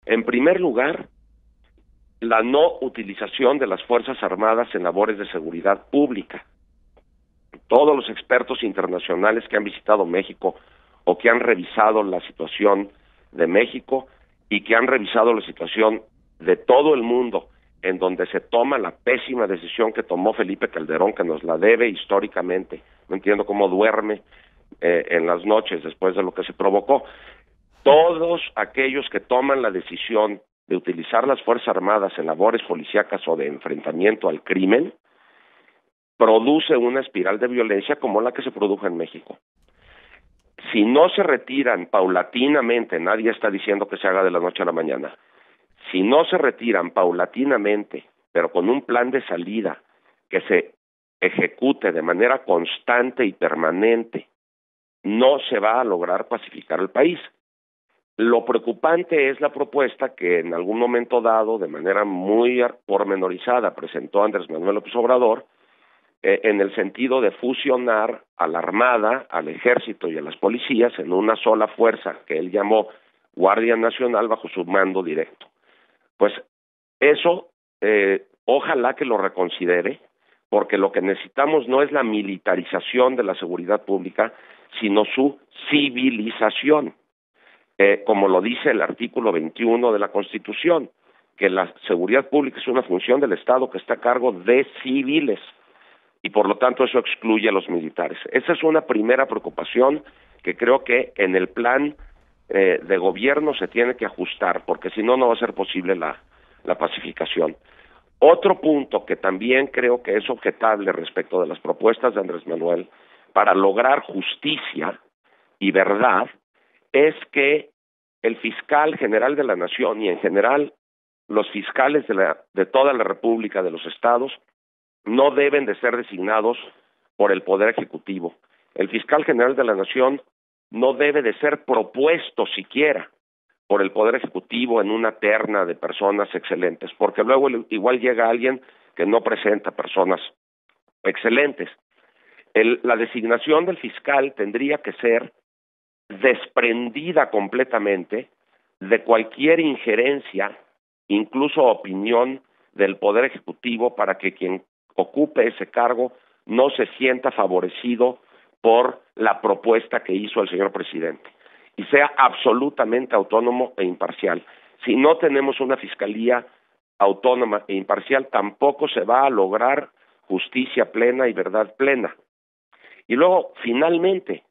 En primer lugar, la no utilización de las Fuerzas Armadas en labores de seguridad pública. Todos los expertos internacionales que han visitado México o que han revisado la situación de México y que han revisado la situación de todo el mundo, en donde se toma la pésima decisión que tomó Felipe Calderón, que nos la debe históricamente. No entiendo cómo duerme en las noches después de lo que se provocó. Todos aquellos que toman la decisión de utilizar las Fuerzas Armadas en labores policíacas o de enfrentamiento al crimen, produce una espiral de violencia como la que se produjo en México. Si no se retiran paulatinamente, nadie está diciendo que se haga de la noche a la mañana, si no se retiran paulatinamente, pero con un plan de salida que se ejecute de manera constante y permanente, no se va a lograr pacificar el país. Lo preocupante es la propuesta que en algún momento dado, de manera muy pormenorizada, presentó Andrés Manuel López Obrador, en el sentido de fusionar a la Armada, al Ejército y a las policías en una sola fuerza que él llamó Guardia Nacional bajo su mando directo. Pues eso, ojalá que lo reconsidere, porque lo que necesitamos no es la militarización de la seguridad pública, sino su civilización. Como lo dice el artículo 21 de la Constitución, que la seguridad pública es una función del Estado que está a cargo de civiles, y por lo tanto eso excluye a los militares. Esa es una primera preocupación que creo que en el plan de gobierno se tiene que ajustar, porque si no, no va a ser posible la pacificación. Otro punto que también creo que es objetable respecto de las propuestas de Andrés Manuel para lograr justicia y verdad es que el fiscal general de la Nación y en general los fiscales de toda la República, de los estados, no deben de ser designados por el Poder Ejecutivo. El fiscal general de la Nación no debe de ser propuesto siquiera por el Poder Ejecutivo en una terna de personas excelentes, porque luego igual llega alguien que no presenta personas excelentes. La designación del fiscal tendría que ser desprendida completamente de cualquier injerencia, incluso opinión del Poder Ejecutivo, para que quien ocupe ese cargo no se sienta favorecido por la propuesta que hizo el señor presidente y sea absolutamente autónomo e imparcial. Si no tenemos una fiscalía autónoma e imparcial, tampoco se va a lograr justicia plena y verdad plena. Y luego, finalmente,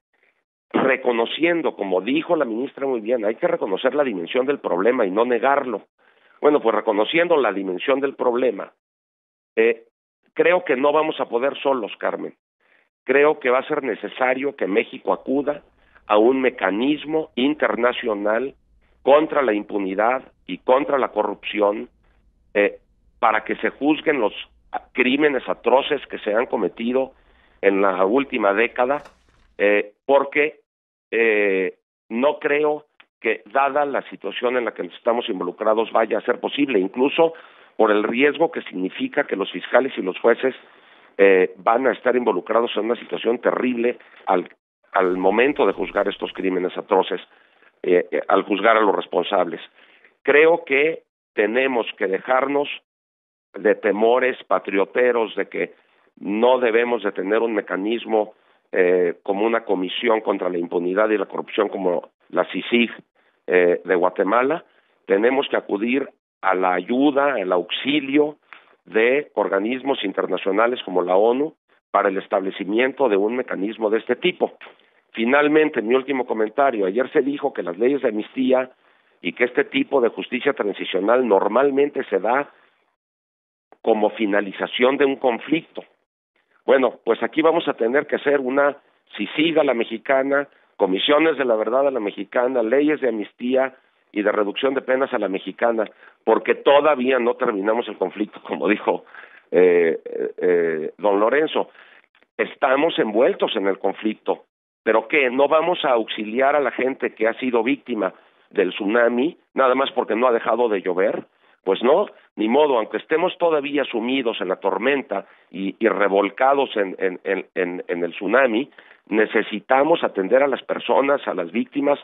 reconociendo, como dijo la ministra muy bien, hay que reconocer la dimensión del problema y no negarlo. Bueno, pues reconociendo la dimensión del problema, creo que no vamos a poder solos, Carmen. Creo que va a ser necesario que México acuda a un mecanismo internacional contra la impunidad y contra la corrupción, para que se juzguen los crímenes atroces que se han cometido en la última década, porque no creo que, dada la situación en la que estamos involucrados, vaya a ser posible, incluso por el riesgo que significa que los fiscales y los jueces van a estar involucrados en una situación terrible al momento de juzgar estos crímenes atroces, al juzgar a los responsables. Creo que tenemos que dejarnos de temores patrioteros de que no debemos de tener un mecanismo como una comisión contra la impunidad y la corrupción como la CICIG de Guatemala. Tenemos que acudir a la ayuda, al auxilio de organismos internacionales como la ONU para el establecimiento de un mecanismo de este tipo. Finalmente, mi último comentario, ayer se dijo que las leyes de amnistía y que este tipo de justicia transicional normalmente se da como finalización de un conflicto. Bueno, pues aquí vamos a tener que hacer una CICIG a la mexicana, comisiones de la verdad a la mexicana, leyes de amnistía y de reducción de penas a la mexicana, porque todavía no terminamos el conflicto, como dijo don Lorenzo. Estamos envueltos en el conflicto, pero ¿qué? ¿No vamos a auxiliar a la gente que ha sido víctima del tsunami, nada más porque no ha dejado de llover? Pues no, ni modo, aunque estemos todavía sumidos en la tormenta y revolcados en el tsunami, necesitamos atender a las personas, a las víctimas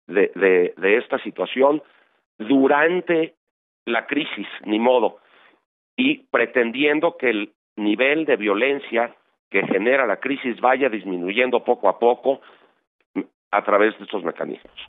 de esta situación, durante la crisis, ni modo, y pretendiendo que el nivel de violencia que genera la crisis vaya disminuyendo poco a poco a través de estos mecanismos.